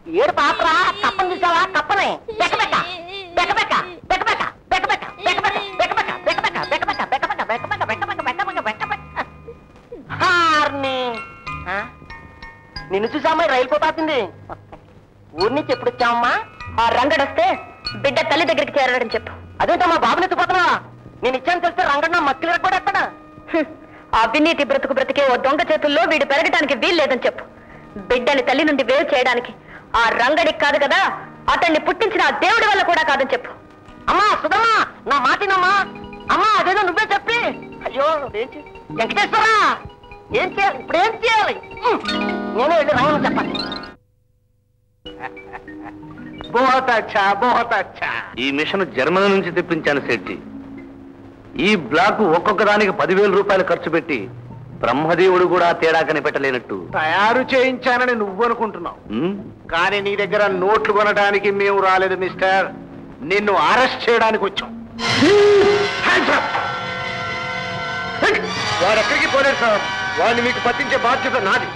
ఏడు పాపరా కప్పని చూసావా? కప్పనే బెక్కబెక్క బెక్కబెక్క బెక్కబెక్క బెక్కబెక్క బెక్కబెక్క బెక్కబెక్క బెక్కబెక్క బెక్కబెక్క బెక్కబెక్క బెక్కబెక్క బెక్కబెక్క బెక్కబెక్క బెక్కబెక్క. హార్ని నిన్ను చూసామా? రైలు పోతాసింది. ఊరి నుంచి ఎప్పుడు వచ్చావమ్మా? ఆ రంగడొస్తే బిడ్డ తల్లి దగ్గరికి చేరాడని చెప్పు. అదేంటో మా బాబుని ఎత్తుపోతున్నా? నేను ఇచ్చాను తెలిస్తే రంగడు నా మక్కిలు కూడా ఎత్తాడా? అవినీతి బ్రతికే ఓ దొంగ చేతుల్లో వీడు పెరగడానికి వీల్లేదని చెప్పు. బిడ్డని తల్లి నుండి వేరు చేయడానికి ఆ రంగడికి కాదు కదా, అతన్ని పుట్టించిన ఆ దేవుడి వల్ల కూడా కాదని చెప్పు. అమ్మా సుధమ్మా, నా మాటినమ్మా. అమ్మా అదేదో నువ్వే చెప్పి. అయ్యో వెంకటేశ్వరా, ఏం చేయాలి ఇప్పుడు? ఏం చేయాలి? నేనే వెళ్ళి రంగం చెప్పాలి. ఈ మిషన్ జర్మనీ నుంచి తెప్పించాను సెట్జీ. ఈ బ్లాక్ ఒక్కొక్క దానికి 10,000 రూపాయలు ఖర్చు పెట్టి బ్రహ్మదేవుడు కూడా తేడా కనిపెట్టలేనట్టు తయారు చేయించానని నువ్వు అనుకుంటున్నావు, కానీ నీ దగ్గర నోట్లు కొనడానికి మేము రాలేదు మిస్టర్. నిన్ను అరెస్ట్ చేయడానికి వచ్చాం. వాడు ఎక్కడికి పోలేదు సార్. వాడిని మీకు పట్టించే బాధ్యత నాది.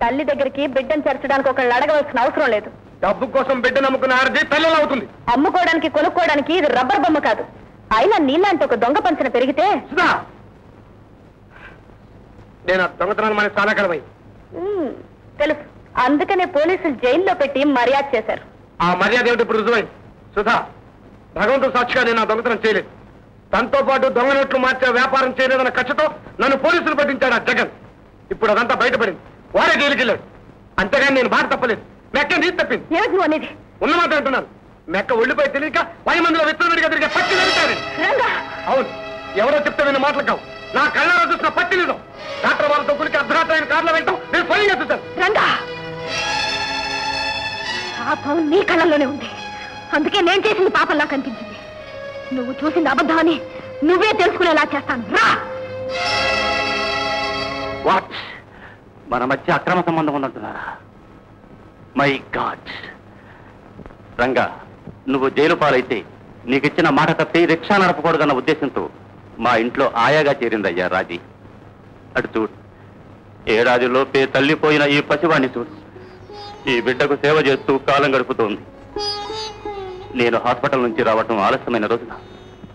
తల్లి దగ్గరికి బిడ్డను చేర్చడానికి ఒకళ్ళు అడగవలసిన అవసరం లేదు. డబ్బు కోసం బిడ్డను అమ్ముకున్న ఆడది తల్లి అవుతుంది. అమ్ముకోవడానికి కొనుక్కోవడానికి ఇది రబ్బర్ బొమ్మ కాదు. అయినా నీలాంటి ఒక దొంగ పంచన పెరిగితే నేను దొంగతనాన్ని మన చాలా కలవై తెలుసు. అందుకనే పోలీసులు జైల్లో పెట్టి మర్యాద చేశారు. ఆ మర్యాద ఏమిటి ఇప్పుడు రుజువైంది? సుధా, భగవంతుడు సాక్షిగా నేను ఆ దొంగతనం చేయలేదు. తనతో పాటు దొంగ నోట్లు మార్చే వ్యాపారం చేయలేదన్న కక్షతో నన్ను పోలీసులు పట్టించాడు ఆ జగన్. ఇప్పుడు అదంతా బయటపడింది. వాడే జైలుకెళ్ళాడు. అంతేగాని నేను బాధ తప్పలేదు. మెక్క నీరు తప్పింది. ఏమిటి నువ్వు అనేది? ఉన్నమాట అంటున్నాను. మెక్క ఒళ్ళిపోయి తెలియక 10 మందిలో విత్తనడిగా తిరిగే పట్టి జరుగుతాడు. అవును, ఎవరో చెప్తే విన్న మాటలు కావు. నా కళ్ళలో చూసిన పట్టి నిజం. డాక్టర్ వాళ్ళతో గురికి అర్ధరాత్రి కార్లో వెళ్తాం. నేను స్వయంగా చూశాను. రంగా, పాపం నీ కళ్ళల్లోనే ఉంది. అందుకే నేను చేసింది పాపంలా కనిపించింది. నువ్వు చూసింది అబద్ధం అని నువ్వే తెలుసుకునేలా చేస్తాను. రా. వాట్? మన మధ్య అక్రమ సంబంధం ఉందంటున్నారా? My God! రంగా, నువ్వు జైలు పాలైతే నీకిచ్చిన మాట తప్పి రిక్షా నడపకూడదన్న ఉద్దేశంతో మా ఇంట్లో ఆయాగా చేరిందయ్యా రాజీ. అటు చూడు, ఏడాదిలోపే తల్లిపోయిన ఈ పసివాణ్ణి చూడు. ఈ బిడ్డకు సేవ చేస్తూ కాలం గడుపుతోంది. నేను హాస్పిటల్ నుంచి రావటం ఆలస్యమైన రోజున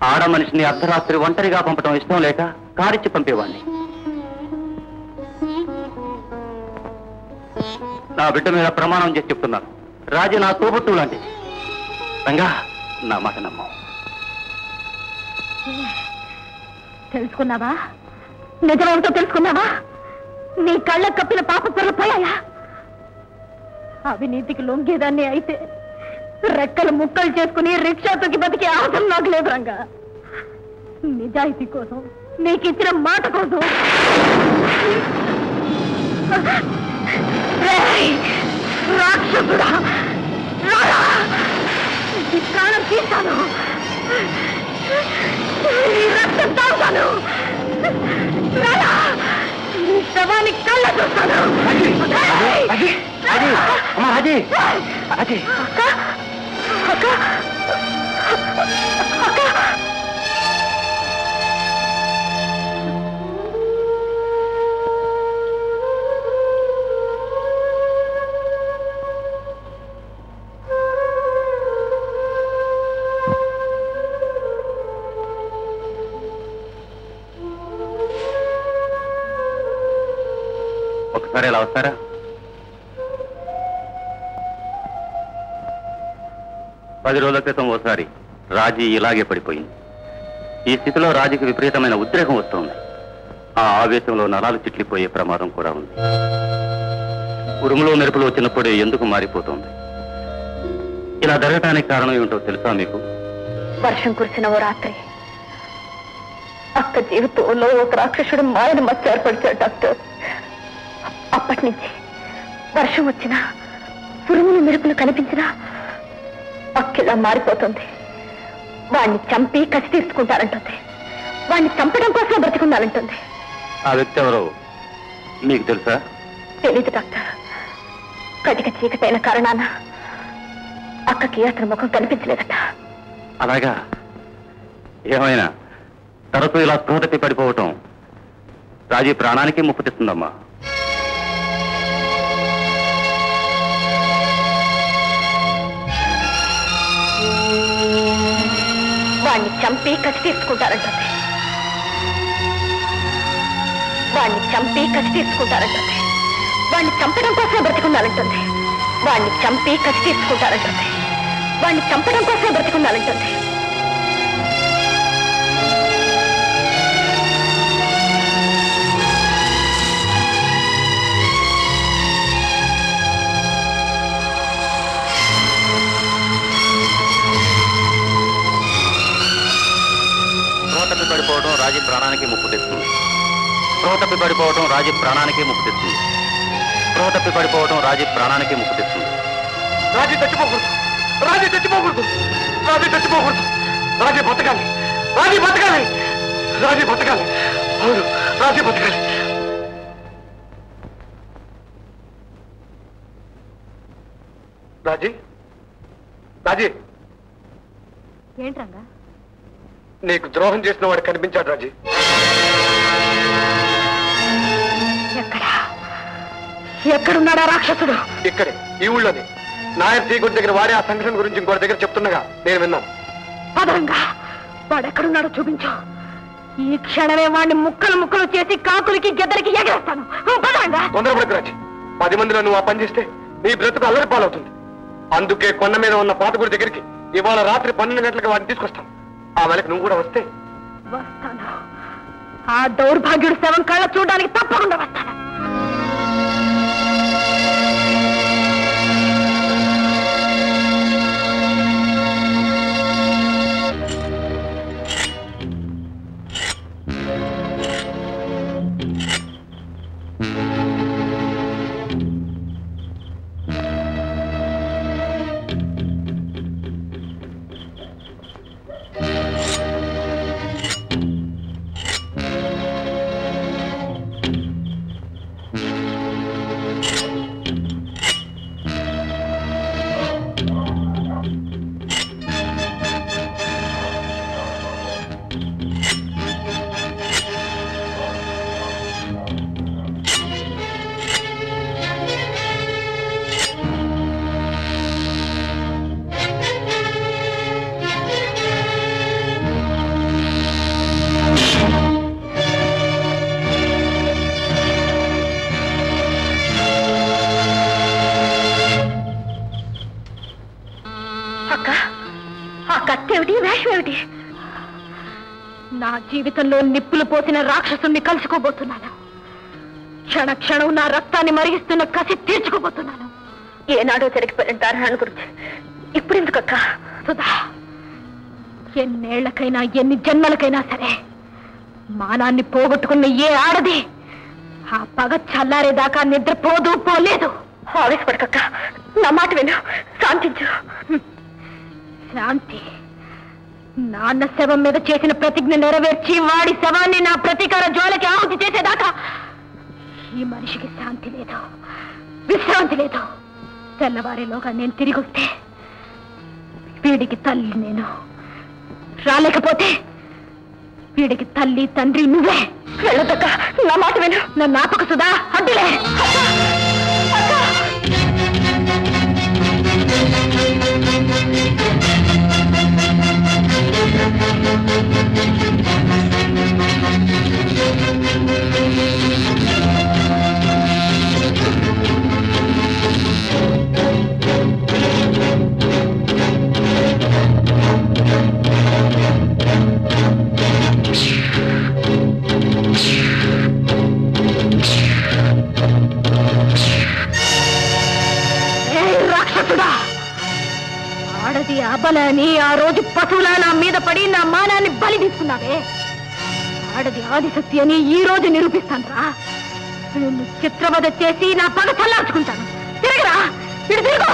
ఆడ మనిషిని అర్ధరాత్రి ఒంటరిగా పంపటం ఇష్టం లేక కారిచ్చి పంపేవాణ్ణి. నా బిడ్డ మీద ప్రమాణం చేసి చెప్తున్నాను, రాజీ నా తోబుట్టు లాంటిది. రంగా, నా మాట నమ్ము. తెలుసుకున్నావా? నిజమేమిటో తెలుసుకున్నావా? నీ కళ్ళ కప్పిన పాప పొరలు పోయాయా? అవినీతికి లొంగేదాన్ని అయితే రెక్కలు ముక్కలు చేసుకుని రిక్షా తొక్కి బతికే ఆశం నాకు లేదు రంగా. నిజాయితీ కోసం, నీకిచ్చిన మాట కోసం రాక్షసుడా, ప్రాణం తీస్తాను, రక్తం తాగుతాను, నీ శవాన్ని కళ్ళ చూస్తాను. ఒకసారి ఇలా వస్తారా? పది రోజుల క్రితం ఓసారి రాజీ ఇలాగే పడిపోయింది. ఈ స్థితిలో రాజీకి విపరీతమైన ఉద్రేకం వస్తోంది. ఆ ఆవేశంలో నరాలు చిట్లిపోయే ప్రమాదం కూడా ఉంది. ఉరుములో మెరుపులు వచ్చినప్పుడే ఎందుకు మారిపోతుంది? ఇలా జరగటానికి కారణం ఏమిటో తెలుసా మీకు? వర్షం కురిసిన ఓ రాత్రి అక్క జీవితంలో ఒక రాక్షసుడు మాయను మచ్చ ఏర్పరిచాడు డాక్టర్. అప్పటి నుంచి వర్షం వచ్చినా, ఉరుములు మెరుపులు కనిపించినా అక్కిలా మారిపోతుంది. వాణ్ణి చంపి కసి తీసుకుంటారంటుంది. వాణ్ణి చంపడం కోసం బ్రతికుండాలంటుంది. ఆ వ్యక్తి ఎవరో మీకు తెలుసా? తెలీదు డాక్టర్. కటిక చీకటైన కారణాన అక్కకి అతని ముఖం కనిపించలేదట. అలాగా? ఏమైనా తరచూ ఇలా స్పృహ తప్పి పడిపోవటం రాజీ ప్రాణానికి ముప్పు తెస్తుందమ్మా. వాణ్ణి చంపి కసి తీసుకుంటారంటుంది. వాణ్ణి చంపి కసి తీసుకుంటారంటుంది. వాణ్ణి చంపడం కోసం బ్రతికుండాలంటుంది. వాణ్ణి చంపి కసి తీసుకుంటారంటుంది. వాణ్ణి చంపడం కోసం బ్రతికుండాలంటుంది. తప్పి పడిపోవడం రాజీ ప్రాణానికి ముప్పు తెస్తుంది. స్పృహ తప్పి పడిపోవడం రాజీ ప్రాణానికి ముప్పు తెస్తుంది. స్పృహ తప్పి పడిపోవడం రాజీ ప్రాణానికి ముప్పు తెస్తుంది. రాజీ చచ్చిపోకూడదు. రాజీ చచ్చిపోకూడదు. రాజీ చచ్చిపోకూడదు. రాజీ బతకాలి. రాజీ బతకాలి. రాజీ బతకాలి. అవును, రాజీ బతకాలి. రాజీ, రాజీ, ఏంట్రంగా? నీకు ద్రోహం చేసిన వాడు కనిపించాడు రాజీ. ఎక్కడున్నాడా రాక్షసుడు? ఇక్కడే, ఈ ఊళ్ళోనే. నాయర్ తీగుడి దగ్గర వాడే ఆ సంఘటన గురించి ఇంకోటి దగ్గర చెప్తుండగా నేను విన్నాను. పదంగా, వాడెక్కడున్నాడో చూపించు. ఈ క్షణమే వాడిని ముక్కలు ముక్కలు చేసి కాకులకి గెద్దలకి ఎగరేస్తాను. పదంగా. తొందరపడకు రాజీ. 10 మందిలో నువ్వు ఆ పని చేస్తే నీ బ్రతుకు అల్లరి పాలవుతుంది. అందుకే కొండ మీద ఉన్న పాతగుడి దగ్గరికి ఇవాళ రాత్రి 12 గంటలకు వాడిని తీసుకొస్తాం. ఆ వేళకి నువ్వు కూడా వస్తే వస్తాను. ఆ దౌర్భాగ్యుడు శవం కళ్ళ చూడడానికి తప్పకుండా వస్తాను. నా జీవితంలో నిప్పులు పోసిన రాక్షసుని కలుసుకోబోతున్నాను. క్షణ క్షణం నా రక్తాన్ని మరిగిస్తున్న కసి తీర్చుకోబోతున్నాను. ఏనాడో జరిగిపోయిన దారుణాల గురించి ఇప్పుడు ఎందుకక్క? సుధా, ఎన్నేళ్లకైనా ఎన్ని జన్మలకైనా సరే మానాన్ని పోగొట్టుకున్న ఏ ఆడది ఆ పగ చల్లారేదాకా నిద్రపోదు పోలేదు. ఆవేశపడకక్క, నా మాట విను, శాంతించు. శాంతి? నాన్న శవం మీద చేసిన ప్రతిజ్ఞ నెరవేర్చి వాడి శవాన్ని నా ప్రతీకార జ్వాలకి ఆహుతి చేసేదాకా ఈ మనిషికి శాంతి లేదు, విశ్రాంతి లేదు. తెల్లవారేలోగా నేను తిరిగి వస్తే వీడికి తల్లి నేను, రాలేకపోతే వీడికి తల్లి తండ్రి నువ్వే. వెళ్ళదక్క, నా మాట విను. నా నాపక సుధా, అడ్డులే. ఆడది అబలని ఆ రోజు పశువులా నా మీద పడి నా మానాన్ని బలి తీసుకున్నావే. ఆడది ఆదిశక్తి అని ఈ రోజు నిరూపిస్తాను రా. నిన్ను చిత్రవద చేసి నా పగ చల్లార్చుకుంటాను. తిరగరా, ఇటు తిరుగు.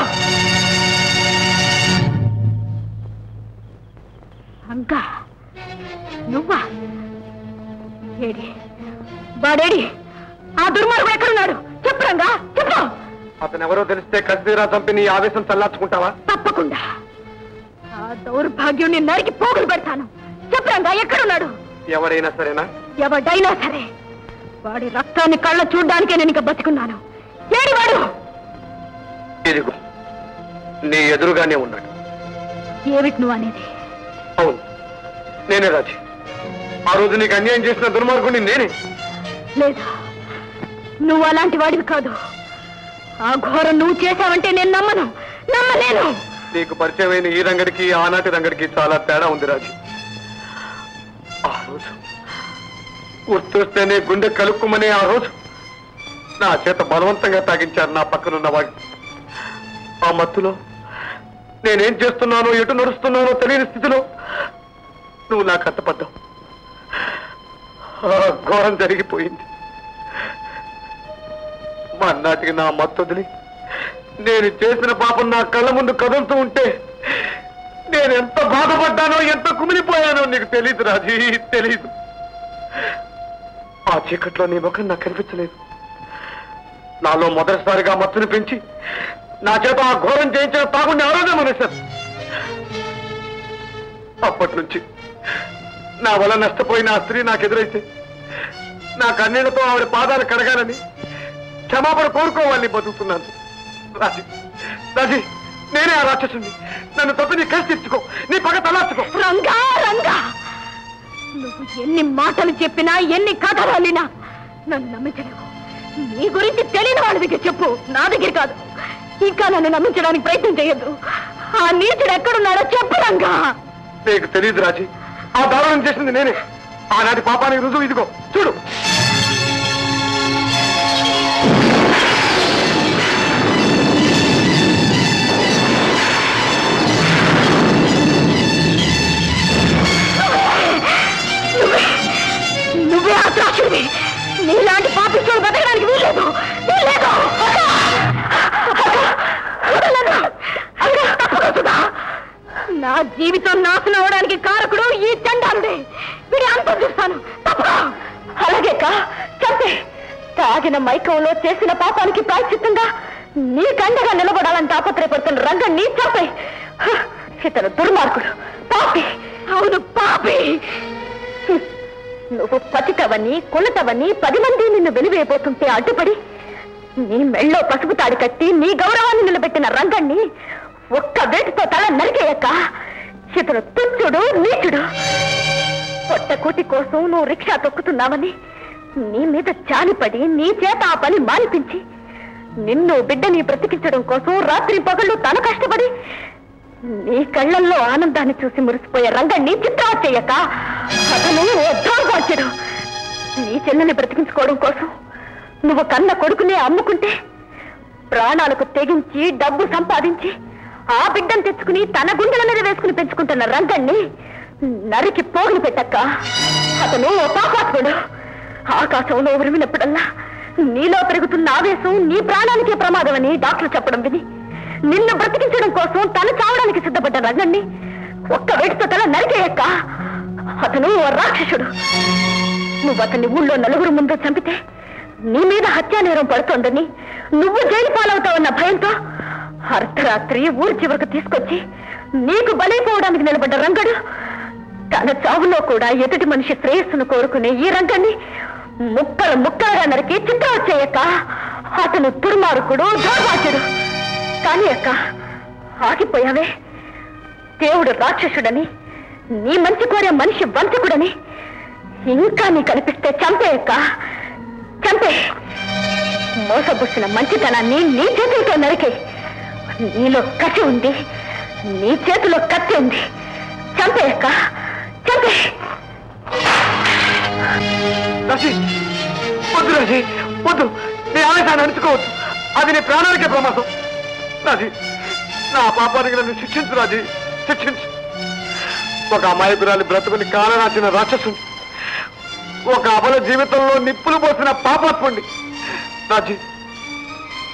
అంకా నువ్వా? ఏడి వాడేడి? ఆ దుర్మార్గుడు ఎక్కడున్నాడు? చెప్పు రంగా, చెప్పు. అతను ఎవరో తెలిస్తే కసిదీరా చంపి నీ ఆవేశం చల్లార్చుకుంటావా? తప్పకుండా. ఆ దౌర్భాగ్యుణ్ణి నరికి పోగులు పెడతాను. చెప్పు రంగా, ఎక్కడున్నాడు? ఎవరైనా సరేనా? ఎవడైనా సరే. వాడి రక్తాన్ని కళ్ళ చూడ్డానికే నేను ఇంకా బతికున్నాను. ఏడి వాడు? ఇదిగో నీ ఎదురుగానే ఉన్నాడు. ఏమిటి నువ్వు అనేది? అవును, నేనే రాజీ. ఆ రోజు నీకు అన్యాయం చేసిన దుర్మార్గుడిని నేనే. లేదా, నువ్వు అలాంటి వాడివి కాదు. ఆ ఘోరం నువ్వు చేశావంటే నేను నమ్మలేను. నీకు పరిచయమైన ఈ రంగడికి ఆనాటి రంగడికి చాలా తేడా ఉంది రాజీ. ఆ రోజు గుర్తొస్తేనే గుండె కలుక్కుమనే ఆ రోజు నా చేత బలవంతంగా తాగించారు నా పక్కనున్న వాడు. ఆ మత్తులో నేనేం చేస్తున్నానో ఎటు నడుస్తున్నానో తెలియని స్థితిలో నువ్వు నాకు అత్తపడ్డావు. ఘోరం జరిగిపోయింది. మన్నాటికి నా మత్తు వదిలి నేను చేసిన పాపం నా కళ్ళ ముందు కదులుతూ ఉంటే నేను ఎంత బాధపడ్డానో, ఎంత కుమిలిపోయానో నీకు తెలీదు రాజీ, తెలీదు. ఆ చీకట్లో నీ ముఖం నాకు కనిపించలేదు. నాలో మొదటిసారిగా మత్తుని పెంచి నా చేత ఆ ఘోరం చేయించిన తాగుండి ఆరోగ్యం అనేశారు. అప్పటి నుంచి నా వల్ల నష్టపోయిన ఆ స్త్రీ నాకు ఎదురైతే నా కన్నీళ్లతో ఆవిడ పాదాలు కడగాలని క్షమాపణ కోరుకోవాలని బతుకుతున్నాను. రాజీ, రాజీ, నేనే ఆ రాక్షసుని. నన్ను తప్పి నీ కలిసి తెచ్చుకో, నీ పగ తలార్చుకో. రంగా, రంగా, నువ్వు ఎన్ని మాటలు చెప్పినా, ఎన్ని కథలు అల్లినా నన్ను నమ్మించలేవు. నీ గురించి తెలియని వాళ్ళ దగ్గర చెప్పు, నా దగ్గర కాదు. ఇంకా నన్ను నమ్మించడానికి ప్రయత్నం చేయొద్దు. ఆ నీచుడు ఎక్కడున్నాడో చెప్పు రంగా. నీకు తెలియదు రాజీ, ఆ దారుణం చేసింది నేనే. ఆనాటి పాపానికి రుజువు ఇదిగో చూడు. నువ్వే ఆ ద్రాక్షుడివి. నీలాంటి పాపిస్తోడు బతకడానికి వీల్లేదు. నా జీవితం నాశనం అవడానికి కారకుడు ఈ చండాలుడే. వీడి అంతం చూస్తాను. అలాగే చంపే. తాగిన మైకంలో చేసిన పాపానికి ప్రాయశ్చిత్తంగా నీ కండగా నిలబడాలని తాపత్రయపడుతున్న రంగణ్ణి చంపే. ఇతను దుర్మార్గుడు, పాపి. అవును, పాపి. నువ్వు పతితవని కులతవని 10 మంది నిన్ను వెలివేయబోతుంటే అడ్డుపడి నీ మెళ్ళో పసుపు తాడి కట్టి నీ గౌరవాన్ని నిలబెట్టిన రంగణ్ణి ఒక్క వేటితో తల నరికేయక ఇతను తుచ్చుడు, నీచుడు. పొట్టకూటి కోసం నువ్వు రిక్షా తొక్కుతున్నావని నీ మీద జాలిపడి నీ చేత ఆ పని మానిపించి నిన్ను బిడ్డని బ్రతికించడం కోసం రాత్రి పగళ్ళు తన కష్టపడి నీ కళ్ళల్లో ఆనందాన్ని చూసి మురిసిపోయే రంగణ్ణి చిత్రవత చెయ్యక అతను దౌర్భాగ్యుడు. నీ చెల్లెని బ్రతికించుకోవడం కోసం నువ్వు కన్న కొడుకునే అమ్ముకుంటే ప్రాణాలకు తెగించి డబ్బు సంపాదించి ఆ బిడ్డను తెచ్చుకుని తన గుండెల మీద వేసుకుని పెంచుకుంటున్న రంగణ్ణి నరికి పోగులు పెట్టక్క. అతను ఓ పాపాత్ముడు. ఆకాశంలో ఉరిమినప్పుడల్లా నీలో పెరుగుతున్న ఆవేశం నీ ప్రాణానికే ప్రమాదమని డాక్టర్ చెప్పడం విని నిన్ను బ్రతికించడం కోసం తను చావడానికి సిద్ధపడ్డ రంగణ్ణి ఒక్క వేటితో తల నరికేయక్క. అతను ఓ రాక్షసుడు. నువ్వు అతన్ని ఊళ్ళో 4 ముందు చంపితే నీ మీద హత్యా నేరం పడుతోందని నువ్వు జైలు పాలవుతావన్న భయంతో అర్ధరాత్రి ఊరి చివరకు తీసుకొచ్చి నీకు బలైపోవడానికి నిలబడ్డ రంగడు తన చావులో కూడా ఎదుటి మనిషి శ్రేయస్సును కోరుకునే ఈ రంగణ్ణి ముక్కలుగా నరికి చిత్రవత చేయక. అతను దుర్మార్గుడు, దౌర్భాగ్యుడు. కానీ అక్క, ఆగిపోయావే. దేవుడు రాక్షసుడని నీ మంచి కోరే మనిషి వంచకుడని ఇంకా నీ కనిపిస్తే చంపేయక్క, చంపే. మోసబుసిన మంచితనాన్ని నీ చేతులతో నరికే. నీలో కసి ఉంది, నీ చేతిలో కత్తి ఉంది. చంపేయక్క, చంపే. వద్దు రాజీ, వద్దు. నీ ఆవేశాన్ని అణుచుకోవద్దు. అది నీ ప్రాణానికే ప్రమాదం. రాజీ, నా పాపానికి నన్ను శిక్షించు రాజీ, శిక్షించు. ఒక అమాయకురాలి బ్రతుకుని కాలరాచిన రాక్షసుని, ఒక అబల జీవితంలో నిప్పులు పోసిన పాపాత్ముడిని. రాజీ,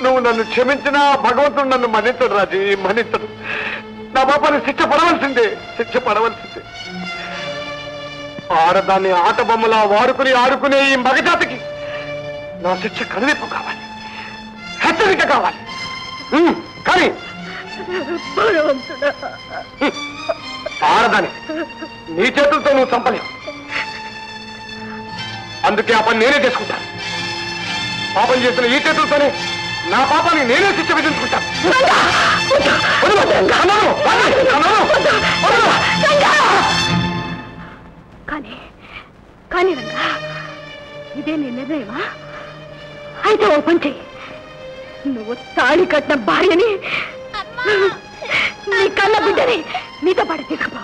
నువ్వు నన్ను క్షమించినా భగవంతుడు నన్ను మన్నించడు రాజీ, మన్నించడు. నా పాపాన్ని శిక్ష పడవలసిందే, శిక్ష పడవలసిందే. ఆడదాన్ని ఆట బొమ్మలా వాడుకుని ఆడుకునే ఈ మగజాతికి నా శిక్ష కనువిప్పు కావాలి, హెచ్చరిక కావాలి. కానీ ఆడదాన్ని నీ చేతులతో నువ్వు చంపలేవు. అందుకే ఆ పని నేనే చేసుకుంటాను. పాపం చేసిన ఈ చేతులతోనే నా పాపాన్ని నేనే శిక్ష విధించుకుంటాను. కానీ రంగా, ఇదే నీ నిర్ణయమా? అయితే ఓ పని చెయ్యి. నువ్వు తాళి కట్టిన భార్యని, నీ కన్న బిడ్డని నీతో పాటు తీసుకుపో.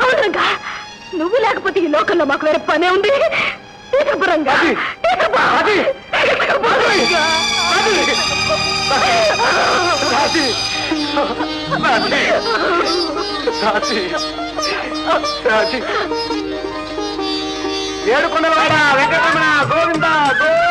అవును రంగా, నువ్వు లేకపోతే ఈ లోకంలో మాకు వేరే పనే ఉంది. తీసుకుపో రంగా, తీసుకుపో. ఏడుకొండలవాడ వెంకటరమణ గోవింద గోవింద.